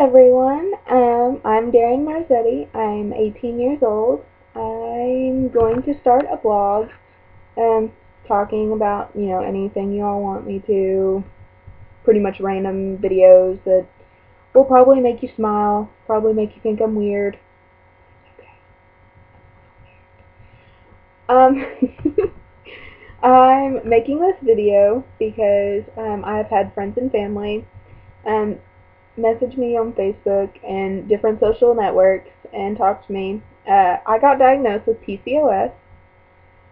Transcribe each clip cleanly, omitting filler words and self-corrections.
everyone. I'm Darren Marzetti. I'm 18 years old. I'm going to start a blog talking about, anything you all want me to. Pretty much random videos that will probably make you smile, probably make you think I'm weird. Um, I'm making this video because I've had friends and family um, message me on Facebook and different social networks and talk to me. I got diagnosed with PCOS.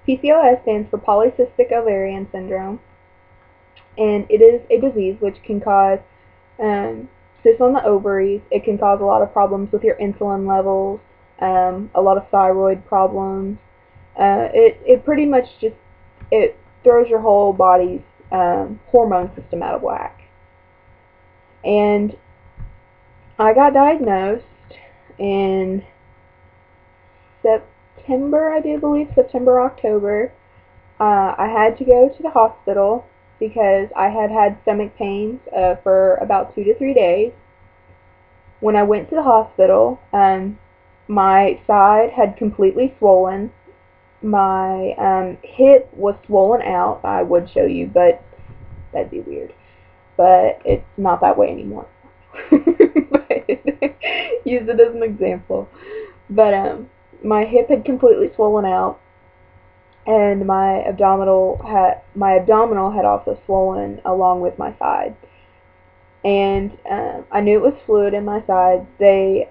PCOS stands for polycystic ovarian syndrome, and it is a disease which can cause cysts on the ovaries. It can cause a lot of problems with your insulin levels, a lot of thyroid problems. It pretty much just it throws your whole body's hormone system out of whack. And I got diagnosed in September, I do believe, September, October. I had to go to the hospital because I had had stomach pains for about 2 to 3 days. When I went to the hospital, my side had completely swollen. My hip was swollen out. I would show you, but that'd be weird. But it's not that way anymore. But use it as an example. But my hip had completely swollen out, and my abdominal had also swollen along with my side. And I knew it was fluid in my side. The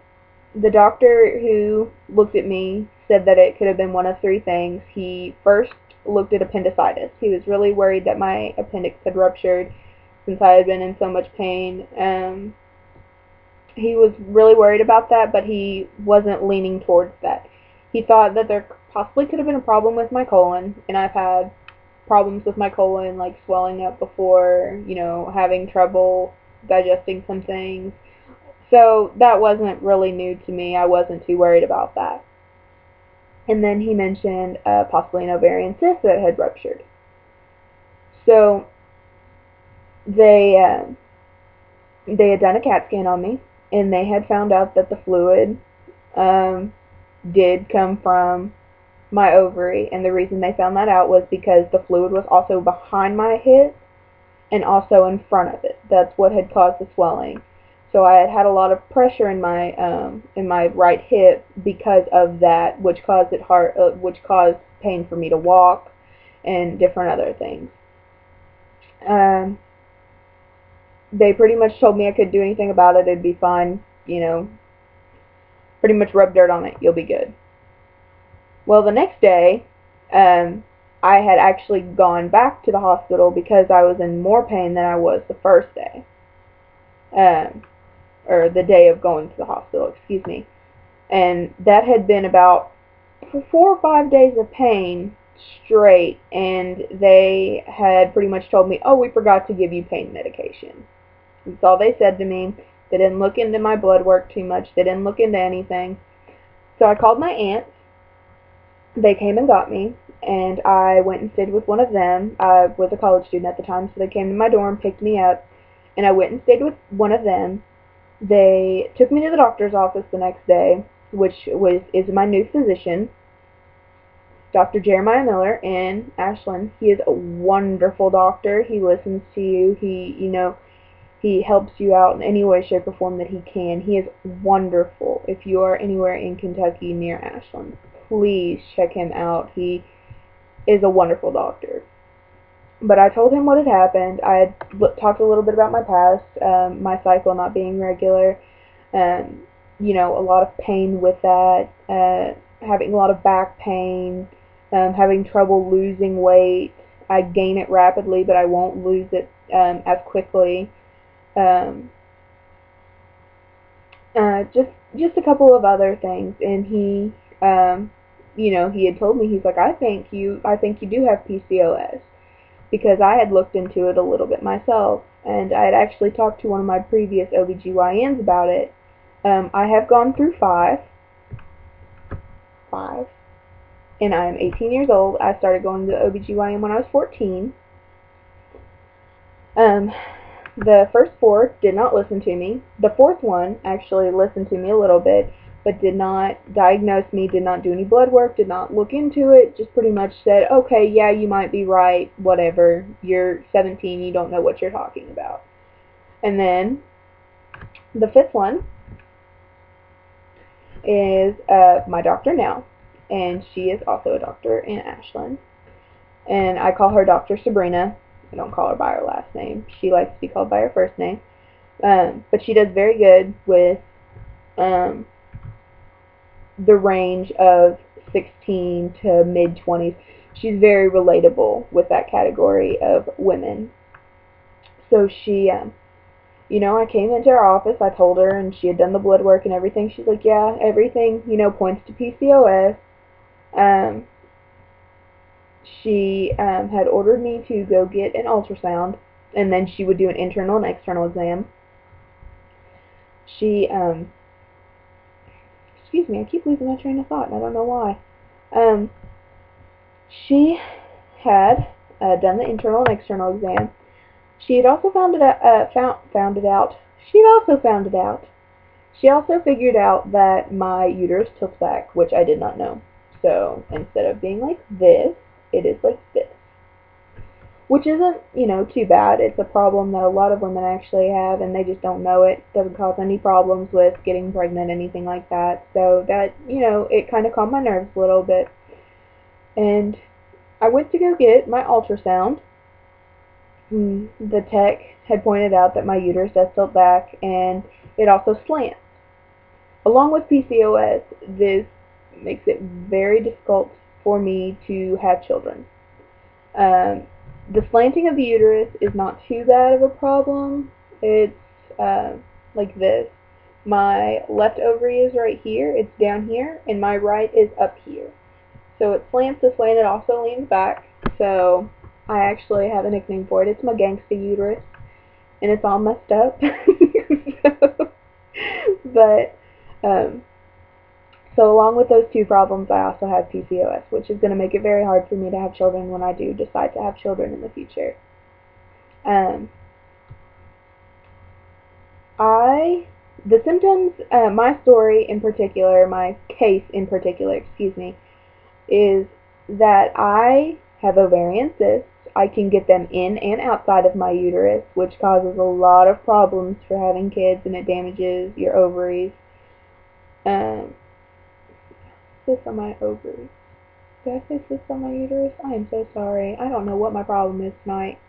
doctor who looked at me said that it could have been one of three things. He first looked at appendicitis. He was really worried that my appendix had ruptured since I had been in so much pain. He was really worried about that, but he wasn't leaning towards that. He thought that there possibly could have been a problem with my colon, and I've had problems with my colon, like swelling up before, having trouble digesting some things. So that wasn't really new to me. I wasn't too worried about that. And then he mentioned possibly an ovarian cyst that had ruptured. So they had done a CAT scan on me, and they had found out that the fluid did come from my ovary, and the reason they found that out was because the fluid was also behind my hip and also in front of it. That's what had caused the swelling. So I had had a lot of pressure in my right hip because of that, which caused pain for me to walk and different other things. They pretty much told me I could do anything about it. It'd be fine, pretty much rub dirt on it. You'll be good. Well, the next day, I had actually gone back to the hospital because I was in more pain than I was the first day. Or the day of going to the hospital, excuse me. And that had been about 4 or 5 days of pain straight, and they had pretty much told me, oh, we forgot to give you pain medication. That's all they said to me. They didn't look into my blood work too much. They didn't look into anything. So I called my aunts. They came and got me, and I went and stayed with one of them. I was a college student at the time, so they came to my dorm, picked me up, and I went and stayed with one of them. They took me to the doctor's office the next day, which is my new physician, Dr. Jeremiah Miller in Ashland. He is a wonderful doctor. He listens to you. He helps you out in any way, shape, or form that he can. He is wonderful. If you are anywhere in Kentucky near Ashland, please check him out. He is a wonderful doctor. But I told him what had happened. I had talked a little bit about my past, my cycle not being regular, a lot of pain with that, having a lot of back pain, having trouble losing weight. I gain it rapidly, but I won't lose it as quickly. Just a couple of other things, and he had told me, he's like, I think you do have PCOS, because I had looked into it a little bit myself, and I had actually talked to one of my previous OBGYNs about it. I have gone through five, and I am 18 years old. I started going to the OBGYN when I was 14. The first four did not listen to me. The fourth one actually listened to me a little bit, but did not diagnose me, did not do any blood work, did not look into it, just pretty much said, okay, yeah, you might be right, whatever, you're 17, you don't know what you're talking about. And then the fifth one is my doctor now, and she is also a doctor in Ashland, and I call her Dr. Sabrina. I don't call her by her last name. She likes to be called by her first name. But she does very good with um, the range of 16 to mid-20s. She's very relatable with that category of women. So she, I came into her office, I told her, and she had done the blood work and everything. She's like, yeah, everything, points to PCOS. Um, she had ordered me to go get an ultrasound, and then she would do an internal and external exam. She, excuse me, I keep losing my train of thought, and I don't know why. Um, she had done the internal and external exam. She had also found it out. She had also found it out. She also figured out that my uterus tilts back, which I did not know. So instead of being like this, it is like this. Which isn't, too bad. It's a problem that a lot of women actually have, and they just don't know it. Doesn't cause any problems with getting pregnant, anything like that. So that, it kind of calmed my nerves a little bit. And I went to go get my ultrasound. The tech had pointed out that my uterus does tilt back, and it also slants. Along with PCOS, this makes it very difficult for me to have children. The slanting of the uterus is not too bad of a problem. It's like this. My left ovary is right here, it's down here, and my right is up here. So it slants this way and it also leans back. So I actually have a nickname for it. It's my gangsta uterus, and it's all messed up. But so along with those two problems, I also have PCOS, which is going to make it very hard for me to have children when I do decide to have children in the future. Um, the symptoms, my story in particular, my case in particular, excuse me, is that I have ovarian cysts. I can get them in and outside of my uterus, which causes a lot of problems for having kids, and it damages your ovaries. Cysts on my ovaries. Did I say cysts on my uterus? I am so sorry. I don't know what my problem is tonight.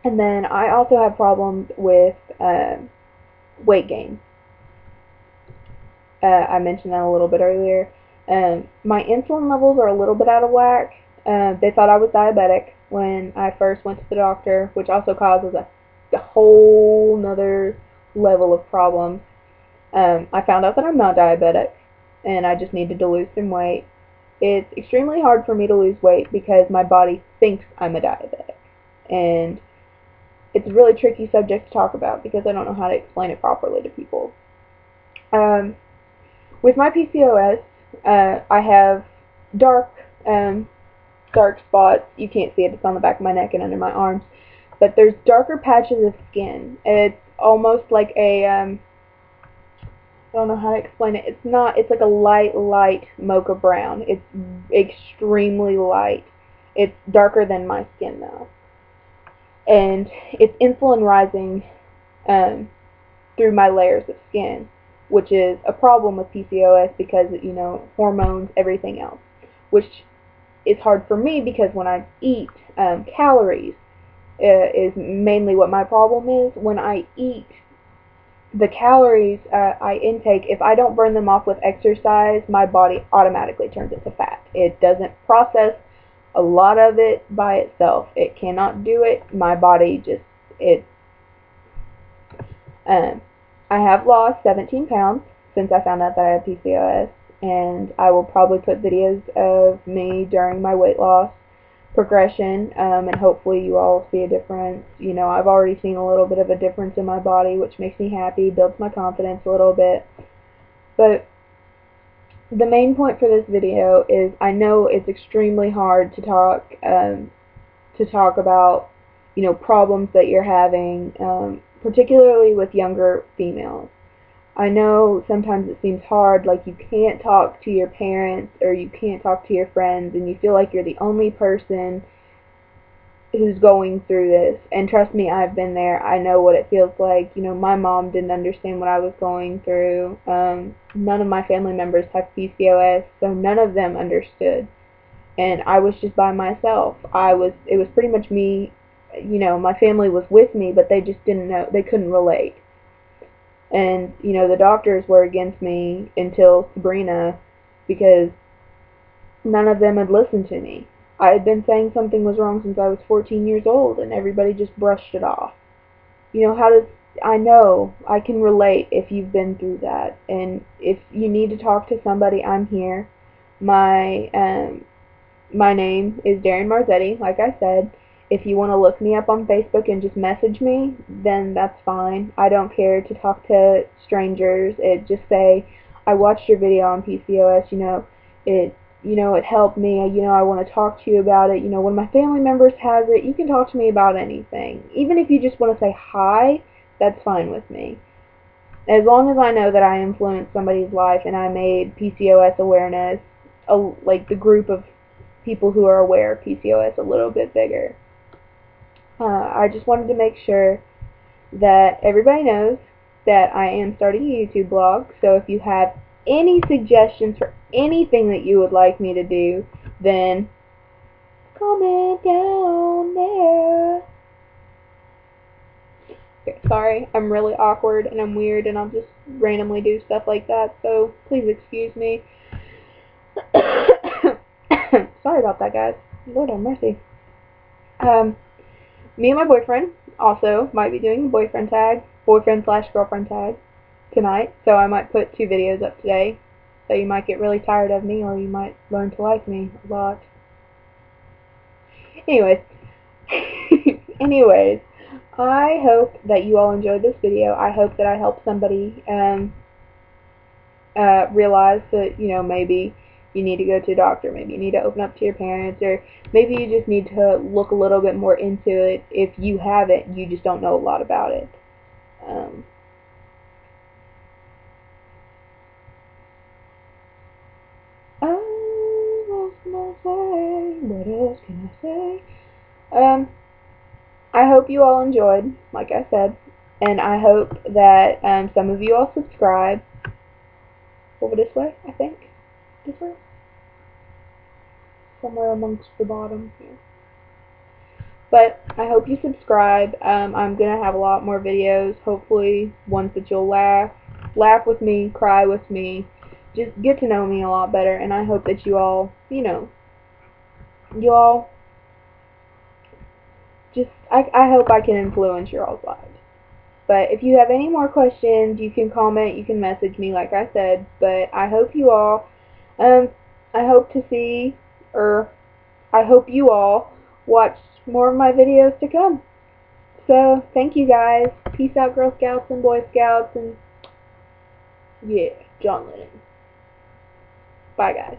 And then I also have problems with weight gain. I mentioned that a little bit earlier. My insulin levels are a little bit out of whack. They thought I was diabetic when I first went to the doctor, which also causes a whole nother level of problems. I found out that I'm not diabetic, and I just needed to lose some weight. It's extremely hard for me to lose weight because my body thinks I'm a diabetic, and it's a really tricky subject to talk about because I don't know how to explain it properly to people. With my PCOS, I have dark spots. You can't see it. It's on the back of my neck and under my arms. But there's darker patches of skin. It's almost like I don't know how to explain it. It's like a light mocha brown. It's extremely light. It's darker than my skin though. And it's insulin rising through my layers of skin, which is a problem with PCOS because, hormones, everything else, which is hard for me because when I eat, calories is mainly what my problem is. When I eat, the calories I intake, if I don't burn them off with exercise, my body automatically turns it to fat. It doesn't process a lot of it by itself. It cannot do it. My body just, I have lost 17 pounds since I found out that I have PCOS, and I will probably put videos of me during my weight loss progression, and hopefully you all see a difference. I've already seen a little bit of a difference in my body, which makes me happy, builds my confidence a little bit. But the main point for this video is I know it's extremely hard to talk about problems that you're having, particularly with younger females. I know sometimes it seems hard, like you can't talk to your parents or you can't talk to your friends, and you feel like you're the only person who's going through this. And trust me, I've been there. I know what it feels like. My mom didn't understand what I was going through. None of my family members have PCOS, so none of them understood. And I was just by myself. It was pretty much me. My family was with me, but they just didn't know. They couldn't relate. And the doctors were against me until Sabrina, because none of them had listened to me. I had been saying something was wrong since I was 14 years old, and everybody just brushed it off. I know I can relate if you've been through that, and if you need to talk to somebody, I'm here. My name is Darren Marzetti, like I said. If you want to look me up on Facebook and just message me, then that's fine. I don't care to talk to strangers. Just say, I watched your video on PCOS, it helped me, I want to talk to you about it. When my family members has it, you can talk to me about anything. Even if you just want to say hi, that's fine with me. As long as I know that I influenced somebody's life and I made PCOS awareness, like the group of people who are aware of PCOS, a little bit bigger. I just wanted to make sure that everybody knows that I am starting a YouTube blog, so if you have any suggestions for anything that you would like me to do, then comment down there. Okay, sorry, I'm really awkward and I'm weird and I'll just randomly do stuff like that, so please excuse me. Sorry about that, guys. Lord have mercy. Me and my boyfriend also might be doing a boyfriend/girlfriend tag tonight, so I might put 2 videos up today. So you might get really tired of me, or you might learn to like me a lot. Anyways, I hope that you all enjoyed this video. I hope that I helped somebody realize that, maybe you need to go to a doctor, maybe you need to open up to your parents, or maybe you just need to look a little bit more into it. If you have it, you just don't know a lot about it. What else can I say? I hope you all enjoyed, like I said, and I hope that some of you all subscribe. Over this way, I think. This way? Somewhere amongst the bottom here. But I hope you subscribe. I'm going to have a lot more videos, hopefully ones that you'll laugh with me, cry with me, just get to know me a lot better, and I hope that you all, I hope I can influence your all's lives. But if you have any more questions, you can comment, you can message me, like I said. But I hope you all, I hope to see, or I hope you all watch more of my videos to come. So, thank you guys. Peace out, Girl Scouts and Boy Scouts, and yeah, John Lennon. Bye, guys.